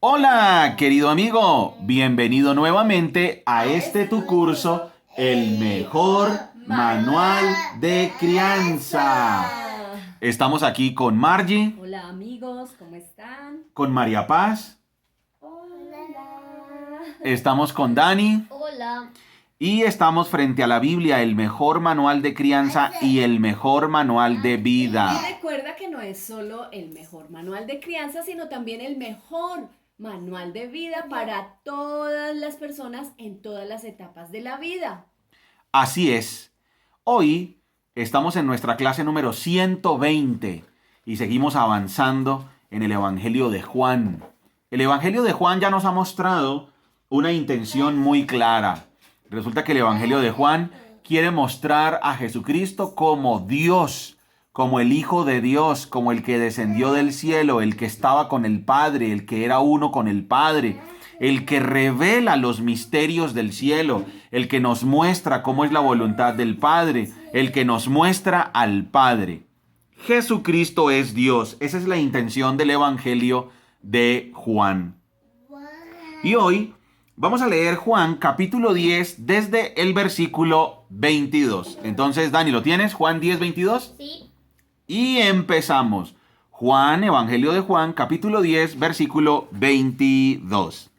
Hola, querido amigo, bienvenido nuevamente a tu curso, el mejor manual de crianza. Estamos aquí con Margie, Hola amigos, ¿cómo están? con María Paz, Hola. estamos con Dani Hola. y estamos frente a la Biblia, el mejor manual de crianza y el mejor manual de vida. Y recuerda que no es solo el mejor manual de crianza, sino también el mejor manual de vida para todas las personas en todas las etapas de la vida. Así es. Hoy estamos en nuestra clase número 120 y seguimos avanzando en el Evangelio de Juan. El Evangelio de Juan ya nos ha mostrado una intención muy clara. Resulta que el Evangelio de Juan quiere mostrar a Jesucristo como Dios, como el Hijo de Dios, como el que descendió del cielo, el que estaba con el Padre, el que era uno con el Padre, el que revela los misterios del cielo, el que nos muestra cómo es la voluntad del Padre, el que nos muestra al Padre. Jesucristo es Dios. Esa es la intención del Evangelio de Juan. Y hoy vamos a leer Juan capítulo 10 desde el versículo 22. Entonces, Dani, ¿lo tienes? Juan 10, 22. Sí. Y empezamos. Juan, Evangelio de Juan, capítulo 10, versículo 22.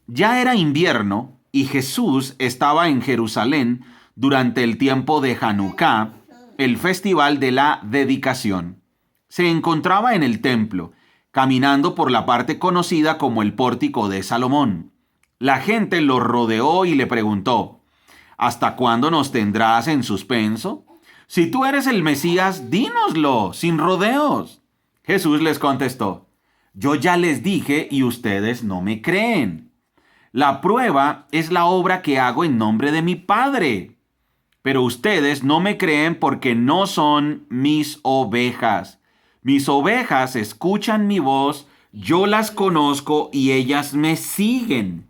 Ya era invierno y Jesús estaba en Jerusalén durante el tiempo de Hanukkah, el festival de la dedicación. Se encontraba en el templo, caminando por la parte conocida como el pórtico de Salomón. La gente lo rodeó y le preguntó: ¿Hasta cuándo nos tendrás en suspenso? Si tú eres el Mesías, dínoslo, sin rodeos. Jesús les contestó: Yo ya les dije y ustedes no me creen. La prueba es la obra que hago en nombre de mi Padre. Pero ustedes no me creen porque no son mis ovejas. Mis ovejas escuchan mi voz, yo las conozco y ellas me siguen.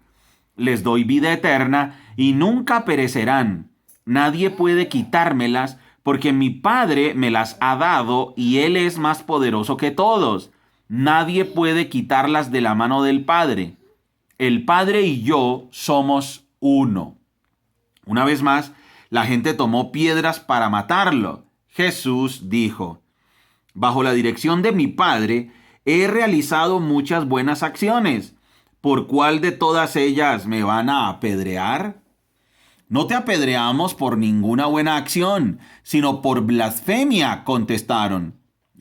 Les doy vida eterna y nunca perecerán. Nadie puede quitármelas porque mi Padre me las ha dado y Él es más poderoso que todos. Nadie puede quitarlas de la mano del Padre. El Padre y yo somos uno. Una vez más, la gente tomó piedras para matarlo. Jesús dijo: Bajo la dirección de mi Padre, he realizado muchas buenas acciones. ¿Por cuál de todas ellas me van a apedrear? No te apedreamos por ninguna buena acción, sino por blasfemia, contestaron.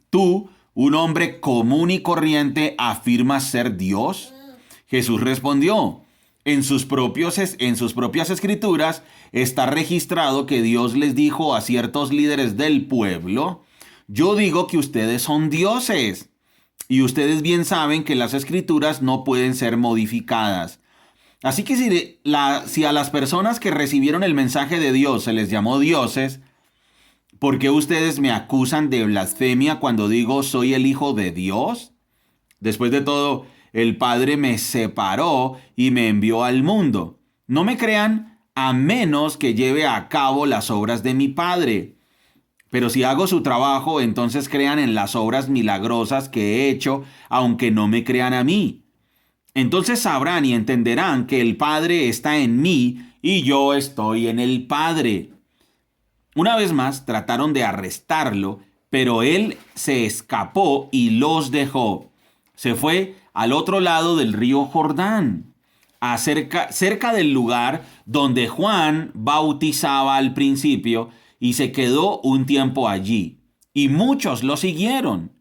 Tú, un hombre común y corriente, afirmas ser Dios. Jesús respondió: en sus propias escrituras está registrado que Dios les dijo a ciertos líderes del pueblo: Yo digo que ustedes son dioses. Y ustedes bien saben que las escrituras no pueden ser modificadas. Así que si a las personas que recibieron el mensaje de Dios se les llamó dioses, ¿por qué ustedes me acusan de blasfemia cuando digo soy el Hijo de Dios? Después de todo, el Padre me separó y me envió al mundo. No me crean a menos que lleve a cabo las obras de mi Padre. Pero si hago su trabajo, entonces crean en las obras milagrosas que he hecho, aunque no me crean a mí. Entonces sabrán y entenderán que el Padre está en mí y yo estoy en el Padre. Una vez más trataron de arrestarlo, pero él se escapó y los dejó. Se fue al otro lado del río Jordán, cerca del lugar donde Juan bautizaba al principio, y se quedó un tiempo allí. Y muchos lo siguieron.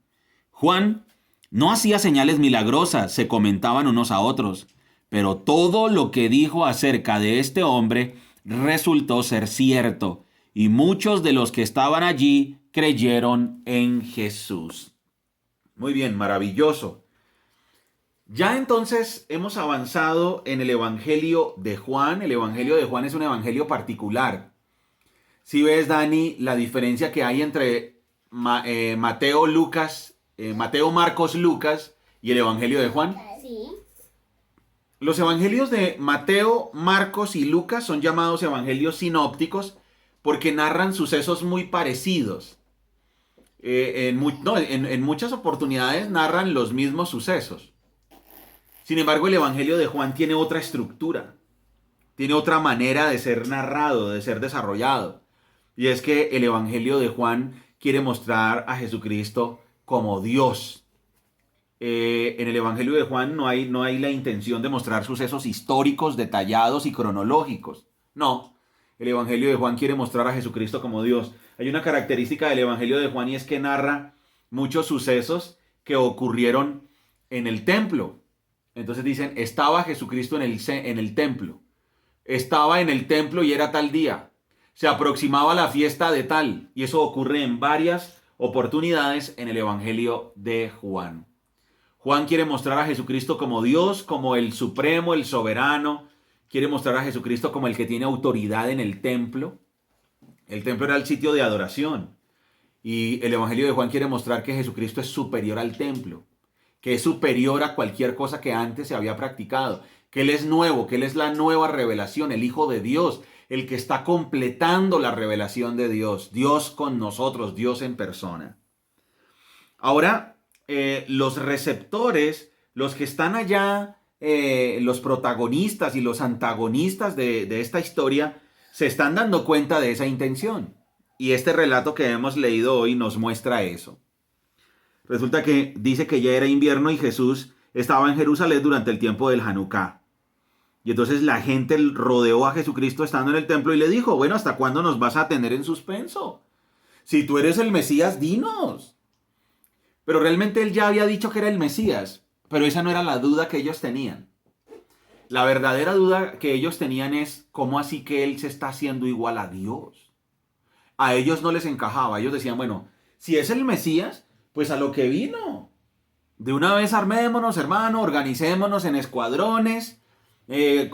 Juan no hacía señales milagrosas, se comentaban unos a otros, pero todo lo que dijo acerca de este hombre resultó ser cierto, y muchos de los que estaban allí creyeron en Jesús. Muy bien, maravilloso. Ya entonces hemos avanzado en el Evangelio de Juan. El Evangelio de Juan es un evangelio particular. Si ves, Dani, la diferencia que hay entre Mateo, Marcos, Lucas y el Evangelio de Juan. Sí. Los evangelios de Mateo, Marcos y Lucas son llamados evangelios sinópticos porque narran sucesos muy parecidos. En muchas oportunidades narran los mismos sucesos. Sin embargo, el Evangelio de Juan tiene otra estructura, tiene otra manera de ser narrado, de ser desarrollado. Y es que el Evangelio de Juan quiere mostrar a Jesucristo como Dios. En el Evangelio de Juan no hay la intención de mostrar sucesos históricos, detallados y cronológicos. No, el Evangelio de Juan quiere mostrar a Jesucristo como Dios. Hay una característica del Evangelio de Juan y es que narra muchos sucesos que ocurrieron en el templo. Entonces dicen, estaba Jesucristo en el templo. Estaba en el templo y era tal día. Se aproximaba la fiesta de tal. Y eso ocurre en varias oportunidades en el Evangelio de Juan. Juan quiere mostrar a Jesucristo como Dios, como el supremo, el soberano. Quiere mostrar a Jesucristo como el que tiene autoridad en el templo. El templo era el sitio de adoración. Y el Evangelio de Juan quiere mostrar que Jesucristo es superior al templo, que es superior a cualquier cosa que antes se había practicado, que Él es nuevo, que Él es la nueva revelación, el Hijo de Dios, el que está completando la revelación de Dios, Dios con nosotros, Dios en persona. Ahora, los receptores, los que están allá, los protagonistas y los antagonistas de esta historia, se están dando cuenta de esa intención. Y este relato que hemos leído hoy nos muestra eso. Resulta que dice que ya era invierno y Jesús estaba en Jerusalén durante el tiempo del Hanukkah. Y entonces la gente rodeó a Jesucristo estando en el templo y le dijo, bueno, ¿hasta cuándo nos vas a tener en suspenso? Si tú eres el Mesías, dinos. Pero realmente él ya había dicho que era el Mesías, pero esa no era la duda que ellos tenían. La verdadera duda que ellos tenían es, ¿cómo así que él se está haciendo igual a Dios? A ellos no les encajaba. Ellos decían, bueno, si es el Mesías, pues a lo que vino. De una vez armémonos, hermano, organicémonos en escuadrones.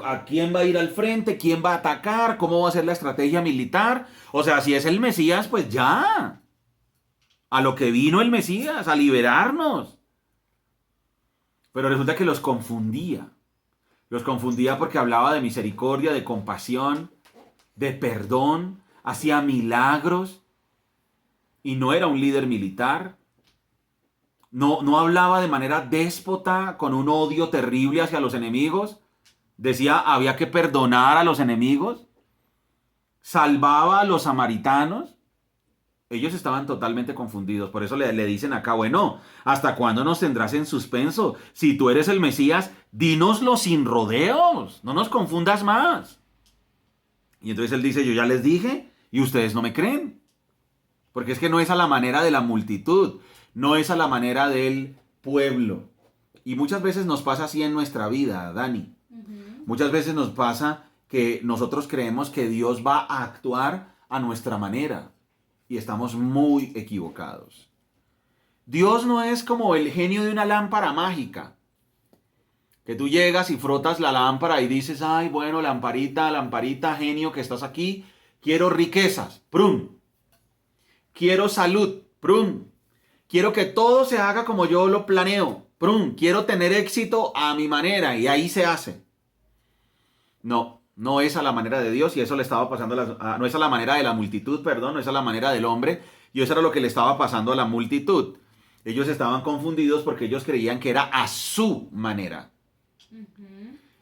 ¿A quién va a ir al frente? ¿Quién va a atacar? ¿Cómo va a ser la estrategia militar? O sea, si es el Mesías, pues ya. A lo que vino el Mesías, a liberarnos. Pero resulta que los confundía. Los confundía porque hablaba de misericordia, de compasión, de perdón, hacía milagros y no era un líder militar. No hablaba de manera déspota, con un odio terrible hacia los enemigos. Decía, había que perdonar a los enemigos. Salvaba a los samaritanos. Ellos estaban totalmente confundidos. Por eso le dicen acá, bueno, ¿hasta cuándo nos tendrás en suspenso? Si tú eres el Mesías, dínoslo sin rodeos. No nos confundas más. Y entonces él dice, yo ya les dije y ustedes no me creen. Porque es que no es a la manera de la multitud. No es a la manera del pueblo. Y muchas veces nos pasa así en nuestra vida, Dani. Muchas veces nos pasa que nosotros creemos que Dios va a actuar a nuestra manera. Y estamos muy equivocados. Dios no es como el genio de una lámpara mágica. Que tú llegas y frotas la lámpara y dices, ay, bueno, lamparita, lamparita, genio que estás aquí, quiero riquezas, ¡prum! Quiero salud, ¡prum! Quiero que todo se haga como yo lo planeo, ¡prum! Quiero tener éxito a mi manera y ahí se hace. No es a la manera de Dios y eso le estaba pasando, no es a la manera de la multitud, perdón, no es a la manera del hombre y eso era lo que le estaba pasando a la multitud. Ellos estaban confundidos porque ellos creían que era a su manera.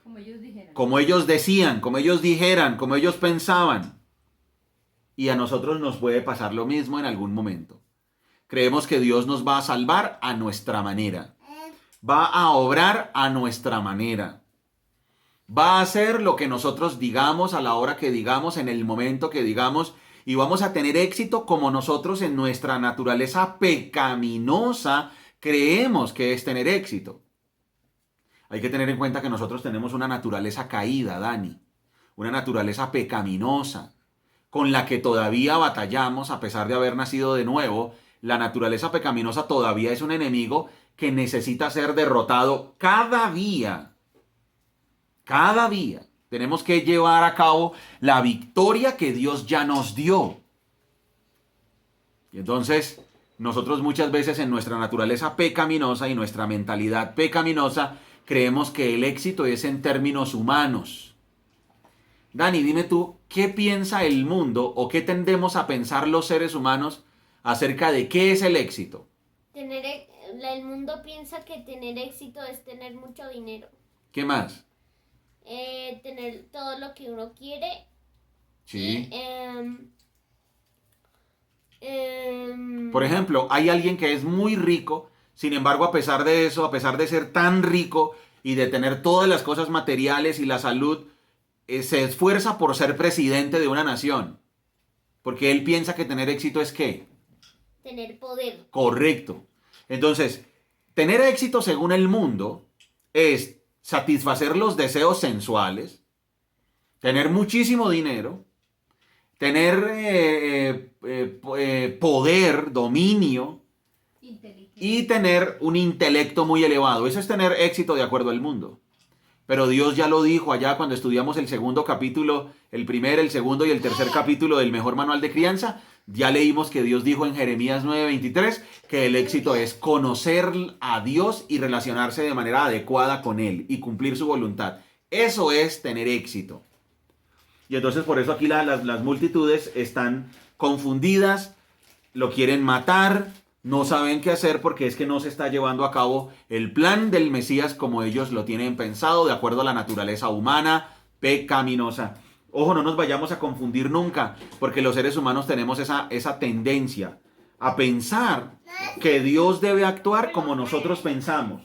Como ellos dijeran. Como ellos decían, como ellos dijeran, como ellos pensaban. Y a nosotros nos puede pasar lo mismo en algún momento. Creemos que Dios nos va a salvar a nuestra manera. Va a obrar a nuestra manera. Va a hacer lo que nosotros digamos a la hora que digamos, en el momento que digamos. Y vamos a tener éxito como nosotros en nuestra naturaleza pecaminosa creemos que es tener éxito. Hay que tener en cuenta que nosotros tenemos una naturaleza caída, Dani. Una naturaleza pecaminosa, con la que todavía batallamos a pesar de haber nacido de nuevo. La naturaleza pecaminosa todavía es un enemigo que necesita ser derrotado cada día. Cada día. Tenemos que llevar a cabo la victoria que Dios ya nos dio. Y entonces, nosotros muchas veces en nuestra naturaleza pecaminosa y nuestra mentalidad pecaminosa, creemos que el éxito es en términos humanos. Dani, dime tú, ¿qué piensa el mundo o qué tendemos a pensar los seres humanos acerca de qué es el éxito? El mundo piensa que tener éxito es tener mucho dinero. ¿Qué más? Tener todo lo que uno quiere. Sí. Y, Por ejemplo, hay alguien que es muy rico, sin embargo, a pesar de eso, a pesar de ser tan rico y de tener todas las cosas materiales y la salud, se esfuerza por ser presidente de una nación. Porque él piensa que tener éxito es ¿qué? tener poder. Correcto. Entonces, tener éxito según el mundo es satisfacer los deseos sensuales, tener muchísimo dinero, tener poder, dominio Inteligente. y tener un intelecto muy elevado. Eso es tener éxito de acuerdo al mundo. Pero Dios ya lo dijo allá cuando estudiamos el segundo capítulo, el primer, el segundo y el tercer capítulo del mejor manual de crianza. Ya leímos que Dios dijo en Jeremías 9:23 que el éxito es conocer a Dios y relacionarse de manera adecuada con Él y cumplir su voluntad. Eso es tener éxito. Y entonces por eso aquí las multitudes están confundidas, lo quieren matar, no saben qué hacer porque es que no se está llevando a cabo el plan del Mesías como ellos lo tienen pensado, de acuerdo a la naturaleza humana pecaminosa. Ojo, no nos vayamos a confundir nunca, porque los seres humanos tenemos esa tendencia a pensar que Dios debe actuar como nosotros pensamos.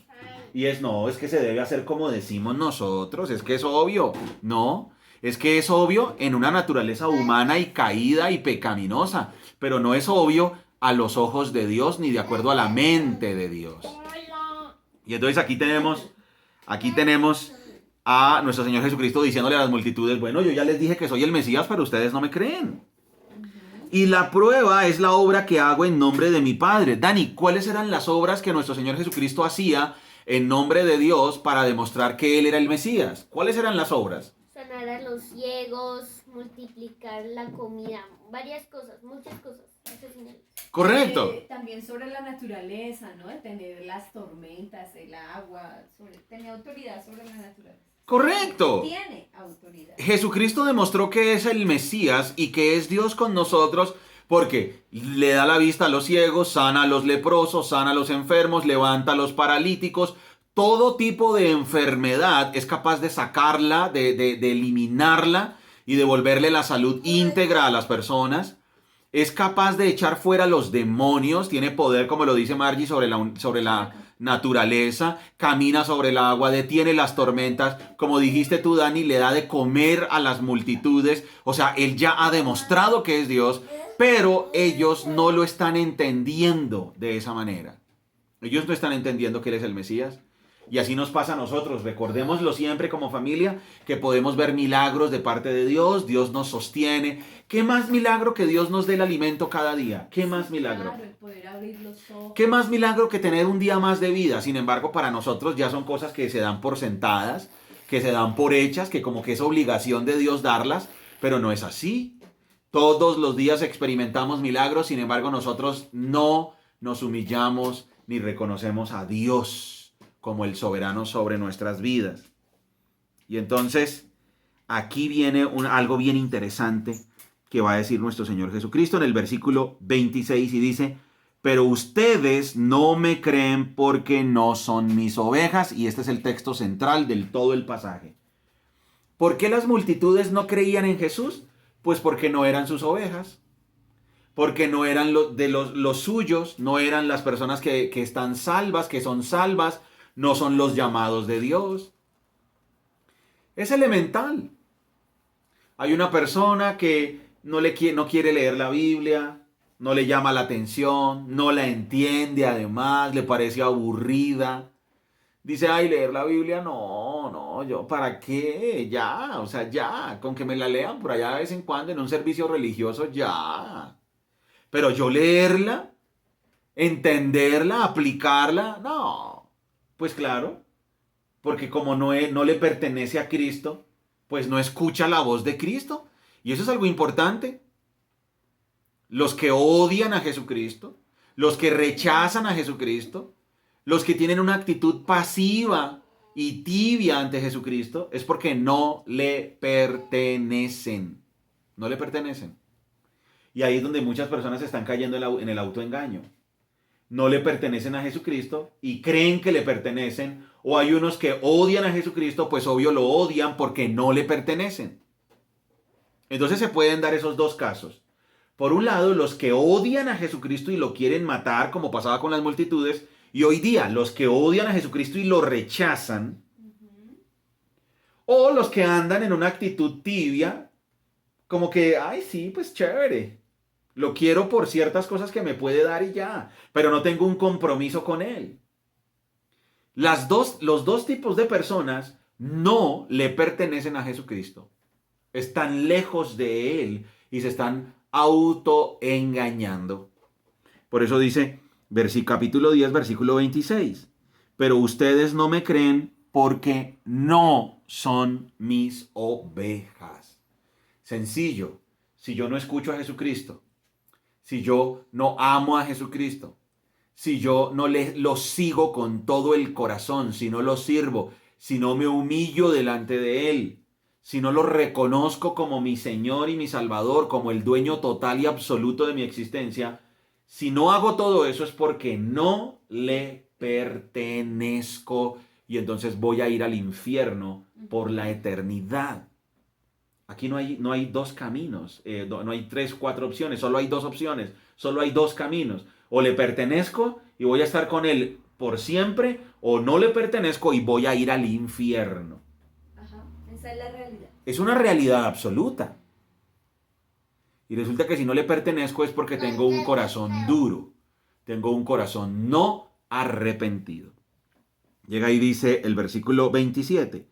Y no, es que se debe hacer como decimos nosotros, es que es obvio. No, es que es obvio en una naturaleza humana y caída y pecaminosa, pero no es obvio a los ojos de Dios ni de acuerdo a la mente de Dios. Y entonces aquí tenemos a nuestro Señor Jesucristo diciéndole a las multitudes, bueno, yo ya les dije que soy el Mesías, pero ustedes no me creen. Y la prueba es la obra que hago en nombre de mi Padre. Dani, ¿cuáles eran las obras que nuestro Señor Jesucristo hacía en nombre de Dios para demostrar que Él era el Mesías? ¿Cuáles eran las obras? Sanar a los ciegos, multiplicar la comida, varias cosas, muchas cosas. Correcto. También sobre la naturaleza, ¿no? De tener las tormentas, el agua, tener autoridad sobre la naturaleza. Correcto. Tiene autoridad. Jesucristo demostró que es el Mesías y que es Dios con nosotros porque le da la vista a los ciegos, sana a los leprosos, sana a los enfermos, levanta a los paralíticos. Todo tipo de enfermedad es capaz de sacarla, de eliminarla y devolverle la salud íntegra a las personas. Es capaz de echar fuera los demonios, tiene poder, como lo dice Margie, sobre la naturaleza, camina sobre el agua, detiene las tormentas, como dijiste tú, Dani, le da de comer a las multitudes, o sea, él ya ha demostrado que es Dios, pero ellos no lo están entendiendo de esa manera. Ellos no están entendiendo que él es el Mesías. Y así nos pasa a nosotros. Recordémoslo siempre como familia, que podemos ver milagros de parte de Dios. Dios nos sostiene. ¿Qué más milagro que Dios nos dé el alimento cada día? ¿Qué más milagro? Claro, el poder abrir los ojos. ¿Qué más milagro que tener un día más de vida? Sin embargo, para nosotros ya son cosas que se dan por sentadas, que se dan por hechas, que como que es obligación de Dios darlas, pero no es así. Todos los días experimentamos milagros, sin embargo, nosotros no nos humillamos ni reconocemos a Dios como el soberano sobre nuestras vidas. Y entonces, aquí viene algo bien interesante que va a decir nuestro Señor Jesucristo en el versículo 26 y dice, pero ustedes no me creen porque no son mis ovejas. Y este es el texto central del todo el pasaje. ¿Por qué las multitudes no creían en Jesús? Pues porque no eran sus ovejas. Porque no eran los suyos, no eran las personas que están salvas, que son salvas, no son los llamados de Dios. Es elemental. Hay una persona que no quiere leer la Biblia, no le llama la atención, no la entiende además, le parece aburrida. Dice, ay, leer la Biblia, no, yo, ¿para qué? Ya, o sea, ya, con que me la lean por allá de vez en cuando en un servicio religioso, ya. Pero yo leerla, entenderla, aplicarla, no. Pues claro, porque como no le pertenece a Cristo, pues no escucha la voz de Cristo. Y eso es algo importante. Los que odian a Jesucristo, los que rechazan a Jesucristo, los que tienen una actitud pasiva y tibia ante Jesucristo, es porque no le pertenecen. No le pertenecen. Y ahí es donde muchas personas están cayendo en el autoengaño. No le pertenecen a Jesucristo y creen que le pertenecen O hay unos que odian a Jesucristo, pues obvio lo odian porque no le pertenecen. Entonces se pueden dar esos dos casos. Por un lado, los que odian a Jesucristo y lo quieren matar, como pasaba con las multitudes, y hoy día los que odian a Jesucristo y lo rechazan, o los que andan en una actitud tibia, como que, ay, sí, pues chévere, lo quiero por ciertas cosas que me puede dar y ya, pero no tengo un compromiso con él. Los dos tipos de personas no le pertenecen a Jesucristo. Están lejos de él y se están autoengañando. Por eso dice, capítulo 10, versículo 26. Pero ustedes no me creen porque no son mis ovejas. Sencillo. Si yo no escucho a Jesucristo, si yo no amo a Jesucristo, si yo no lo sigo con todo el corazón, si no lo sirvo, si no me humillo delante de él, si no lo reconozco como mi Señor y mi Salvador, como el dueño total y absoluto de mi existencia, si no hago todo eso es porque no le pertenezco y entonces voy a ir al infierno por la eternidad. Aquí no hay dos caminos, no hay 3, 4 opciones, solo hay 2 opciones, solo hay 2 caminos. O le pertenezco y voy a estar con él por siempre, o no le pertenezco y voy a ir al infierno. Ajá, esa es la realidad. Es una realidad absoluta. Y resulta que si no le pertenezco es porque tengo un corazón duro, tengo un corazón no arrepentido. Llega y dice el versículo 27.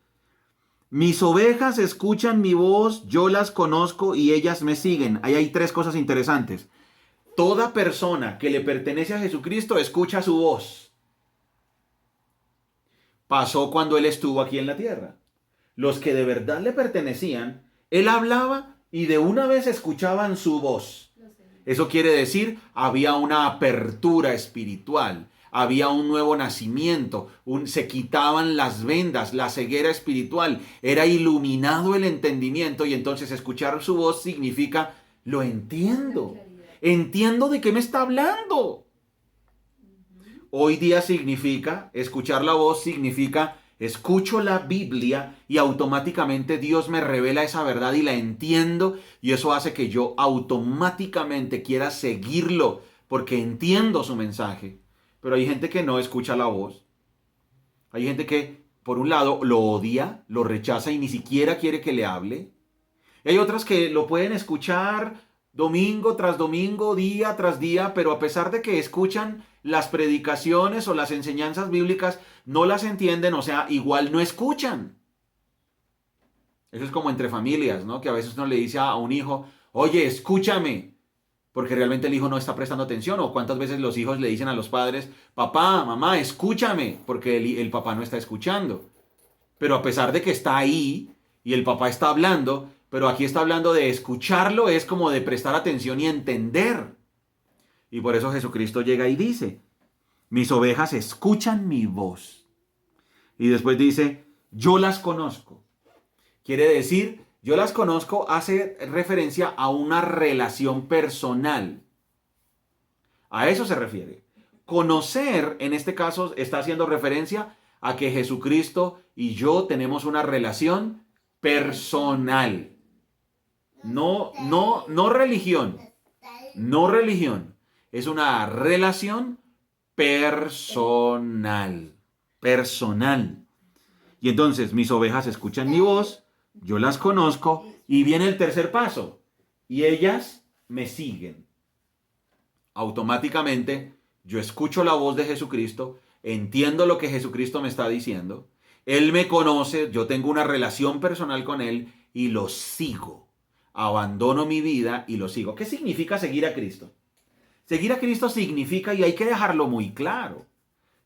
Mis ovejas escuchan mi voz, yo las conozco y ellas me siguen. Ahí hay 3 cosas interesantes. Toda persona que le pertenece a Jesucristo escucha su voz. Pasó cuando él estuvo aquí en la tierra. Los que de verdad le pertenecían, él hablaba y de una vez escuchaban su voz. Eso quiere decir, había una apertura espiritual, había un nuevo nacimiento, se quitaban las vendas, la ceguera espiritual, era iluminado el entendimiento y entonces escuchar su voz significa, lo entiendo. Entiendo de qué me está hablando. Hoy día significa, escuchar la voz significa, escucho la Biblia y automáticamente Dios me revela esa verdad y la entiendo y eso hace que yo automáticamente quiera seguirlo porque entiendo su mensaje. Pero hay gente que no escucha la voz. Hay gente que, por un lado, lo odia, lo rechaza y ni siquiera quiere que le hable. Y hay otras que lo pueden escuchar domingo tras domingo, día tras día, pero a pesar de que escuchan las predicaciones o las enseñanzas bíblicas, no las entienden, o sea, igual no escuchan. Eso es como entre familias, ¿no? Que a veces uno le dice a un hijo, oye, escúchame, porque realmente el hijo no está prestando atención, o cuántas veces los hijos le dicen a los padres, papá, mamá, escúchame, porque el papá no está escuchando. Pero a pesar de que está ahí y el papá está hablando, pero aquí está hablando de escucharlo, es como de prestar atención y entender. Y por eso Jesucristo llega y dice, mis ovejas escuchan mi voz. Y después dice, yo las conozco. Quiere decir, yo las conozco, hace referencia a una relación personal. A eso se refiere. Conocer, en este caso, está haciendo referencia a que Jesucristo y yo tenemos una relación personal. No religión. No religión. Es una relación personal. Personal. Y entonces mis ovejas escuchan mi voz, yo las conozco y viene el tercer paso. Y ellas me siguen. Automáticamente yo escucho la voz de Jesucristo, entiendo lo que Jesucristo me está diciendo. Él me conoce, yo tengo una relación personal con Él y lo sigo. Abandono mi vida y lo sigo. ¿Qué significa seguir a Cristo? Seguir a Cristo significa, y hay que dejarlo muy claro,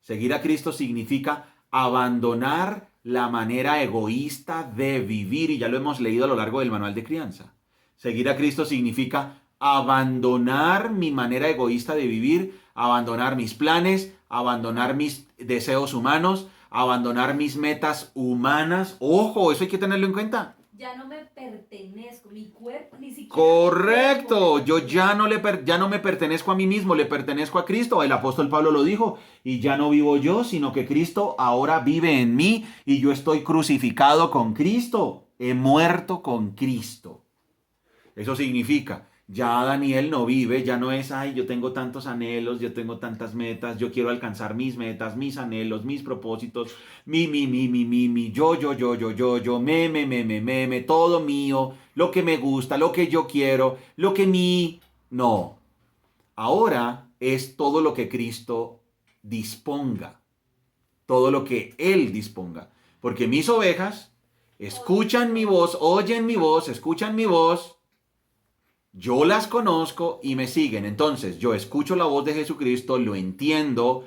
seguir a Cristo significa abandonar la manera egoísta de vivir, y ya lo hemos leído a lo largo del manual de crianza. Seguir a Cristo significa abandonar mi manera egoísta de vivir, abandonar mis planes, abandonar mis deseos humanos, abandonar mis metas humanas. Ojo, eso hay que tenerlo en cuenta. ya no me pertenezco, mi cuerpo, ni siquiera. Correcto, yo ya no me pertenezco a mí mismo, le pertenezco a Cristo. El apóstol Pablo lo dijo, y ya no vivo yo, sino que Cristo ahora vive en mí y yo estoy crucificado con Cristo, he muerto con Cristo. Eso significa, ya Daniel no vive, ya no es, ay, yo tengo tantos anhelos, yo tengo tantas metas, yo quiero alcanzar mis metas, mis anhelos, mis propósitos, yo, me, todo mío, lo que me gusta, lo que yo quiero, lo que mi... No, ahora es todo lo que Cristo disponga, todo lo que Él disponga, porque mis ovejas escuchan mi voz, oyen mi voz, escuchan mi voz. Yo las conozco y me siguen. Entonces, yo escucho la voz de Jesucristo, lo entiendo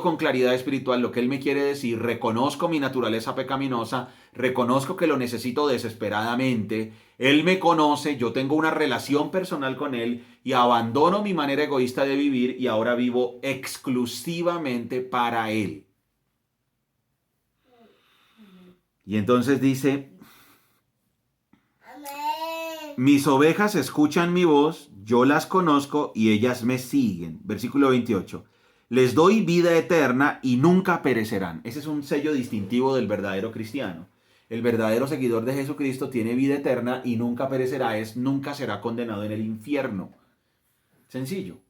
con claridad espiritual lo que Él me quiere decir, reconozco mi naturaleza pecaminosa, reconozco que lo necesito desesperadamente, Él me conoce, yo tengo una relación personal con Él y abandono mi manera egoísta de vivir y ahora vivo exclusivamente para Él. Y entonces dice... Mis ovejas escuchan mi voz, yo las conozco y ellas me siguen. Versículo 28. Les doy vida eterna y nunca perecerán. Ese es un sello distintivo del verdadero cristiano. El verdadero seguidor de Jesucristo tiene vida eterna y nunca perecerá, nunca será condenado en el infierno. Sencillo.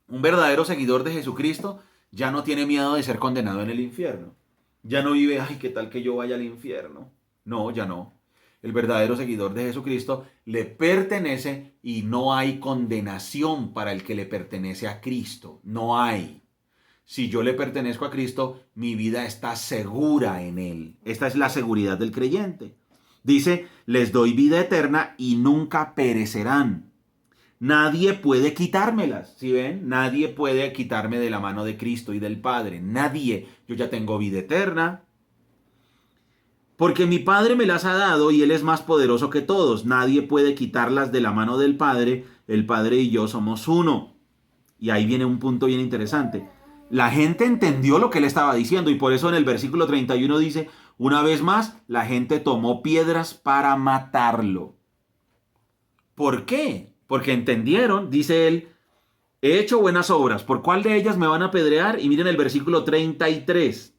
Un verdadero seguidor de Jesucristo ya no tiene miedo de ser condenado en el infierno. Ya no vive, ay, ¿qué tal que yo vaya al infierno? No, ya no. El verdadero seguidor de Jesucristo le pertenece y no hay condenación para el que le pertenece a Cristo. No hay. Si yo le pertenezco a Cristo, mi vida está segura en Él. Esta es la seguridad del creyente. Dice, les doy vida eterna y nunca perecerán. Nadie puede quitármelas. ¿Sí ven? Nadie puede quitarme de la mano de Cristo y del Padre. Nadie. Yo ya tengo vida eterna. Porque mi Padre me las ha dado y Él es más poderoso que todos. Nadie puede quitarlas de la mano del Padre. El Padre y yo somos uno. Y ahí viene un punto bien interesante. La gente entendió lo que Él estaba diciendo y por eso en el versículo 31 dice, una vez más, la gente tomó piedras para matarlo. ¿Por qué? Porque entendieron, dice Él, he hecho buenas obras. ¿Por cuál de ellas me van a apedrear? Y miren el versículo 33.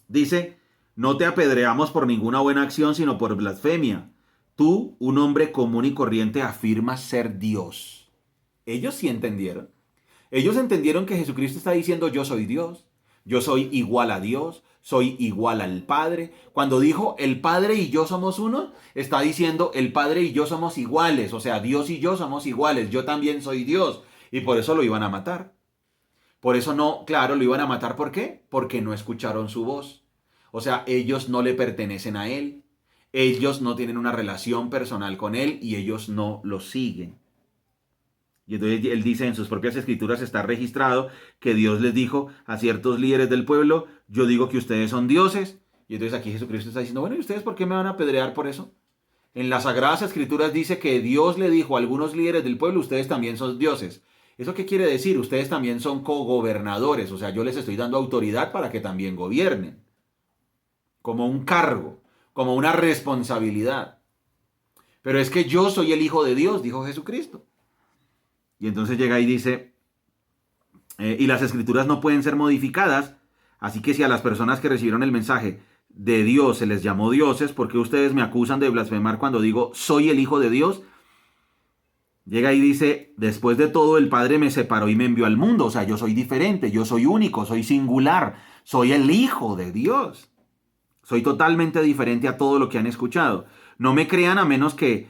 Dice... No te apedreamos por ninguna buena acción, sino por blasfemia. Tú, un hombre común y corriente, afirmas ser Dios. Ellos sí entendieron. Ellos entendieron que Jesucristo está diciendo, yo soy Dios. Yo soy igual a Dios. Soy igual al Padre. Cuando dijo, el Padre y yo somos uno, está diciendo, el Padre y yo somos iguales. O sea, Dios y yo somos iguales. Yo también soy Dios. Y por eso lo iban a matar. Por eso no, claro, lo iban a matar. ¿Por qué? Porque no escucharon su voz. O sea, ellos no le pertenecen a Él, ellos no tienen una relación personal con Él y ellos no lo siguen. Y entonces Él dice en sus propias escrituras está registrado que Dios les dijo a ciertos líderes del pueblo, yo digo que ustedes son dioses. Y entonces aquí Jesucristo está diciendo, bueno, ¿y ustedes por qué me van a apedrear por eso? En las Sagradas Escrituras dice que Dios le dijo a algunos líderes del pueblo, ustedes también son dioses. ¿Eso qué quiere decir? Ustedes también son cogobernadores, o sea, yo les estoy dando autoridad para que también gobiernen. Como un cargo, como una responsabilidad. Pero es que yo soy el Hijo de Dios, dijo Jesucristo. Y entonces llega y dice, y las escrituras no pueden ser modificadas, así que si a las personas que recibieron el mensaje de Dios se les llamó dioses, ¿por qué ustedes me acusan de blasfemar cuando digo soy el Hijo de Dios? Llega y dice, después de todo el Padre me separó y me envió al mundo, o sea, yo soy diferente, yo soy único, soy singular, soy el Hijo de Dios. Soy totalmente diferente a todo lo que han escuchado. No me crean a menos que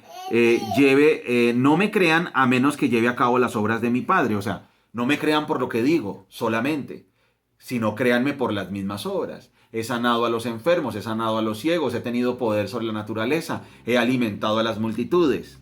lleve a cabo las obras de mi Padre. O sea, no me crean por lo que digo solamente, sino créanme por las mismas obras. He sanado a los enfermos, he sanado a los ciegos, he tenido poder sobre la naturaleza, he alimentado a las multitudes.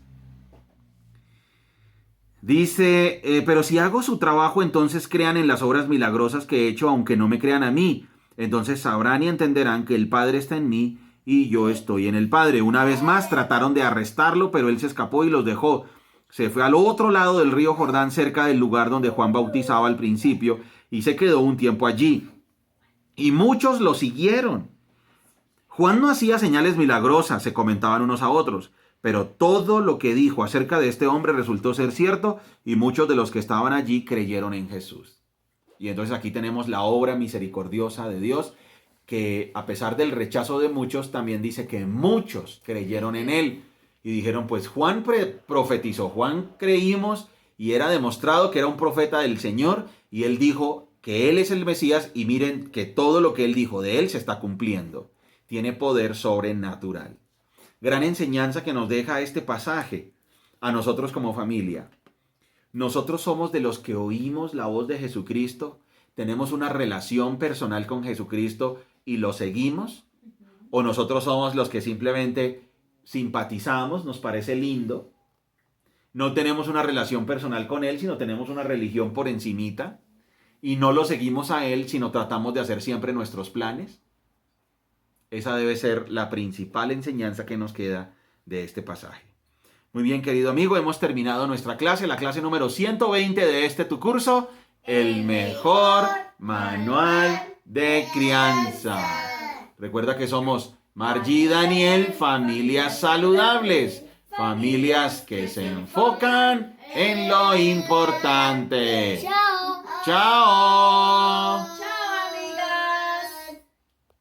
Dice, pero si hago su trabajo, entonces crean en las obras milagrosas que he hecho, aunque no me crean a mí. Entonces sabrán y entenderán que el Padre está en mí y yo estoy en el Padre. Una vez más trataron de arrestarlo, pero él se escapó y los dejó. Se fue al otro lado del río Jordán, cerca del lugar donde Juan bautizaba al principio, y se quedó un tiempo allí. Y muchos lo siguieron. Juan no hacía señales milagrosas, se comentaban unos a otros, pero todo lo que dijo acerca de este hombre resultó ser cierto y muchos de los que estaban allí creyeron en Jesús. Y entonces aquí tenemos la obra misericordiosa de Dios, que a pesar del rechazo de muchos, también dice que muchos creyeron en él. Y dijeron, pues Juan profetizó, Juan creímos y era demostrado que era un profeta del Señor, y él dijo que él es el Mesías, y miren que todo lo que él dijo de él se está cumpliendo. Tiene poder sobrenatural. Gran enseñanza que nos deja este pasaje a nosotros como familia. Nosotros somos de los que oímos la voz de Jesucristo, tenemos una relación personal con Jesucristo y lo seguimos, o nosotros somos los que simplemente simpatizamos, nos parece lindo, no tenemos una relación personal con Él, sino tenemos una religión por encimita, y no lo seguimos a Él, sino tratamos de hacer siempre nuestros planes. Esa debe ser la principal enseñanza que nos queda de este pasaje. Muy bien, querido amigo, hemos terminado nuestra clase, la clase número 120 de tu curso, el mejor manual de crianza. Recuerda que somos Margie y Daniel, familias saludables, familias que se enfocan en lo importante. Chao. Chao.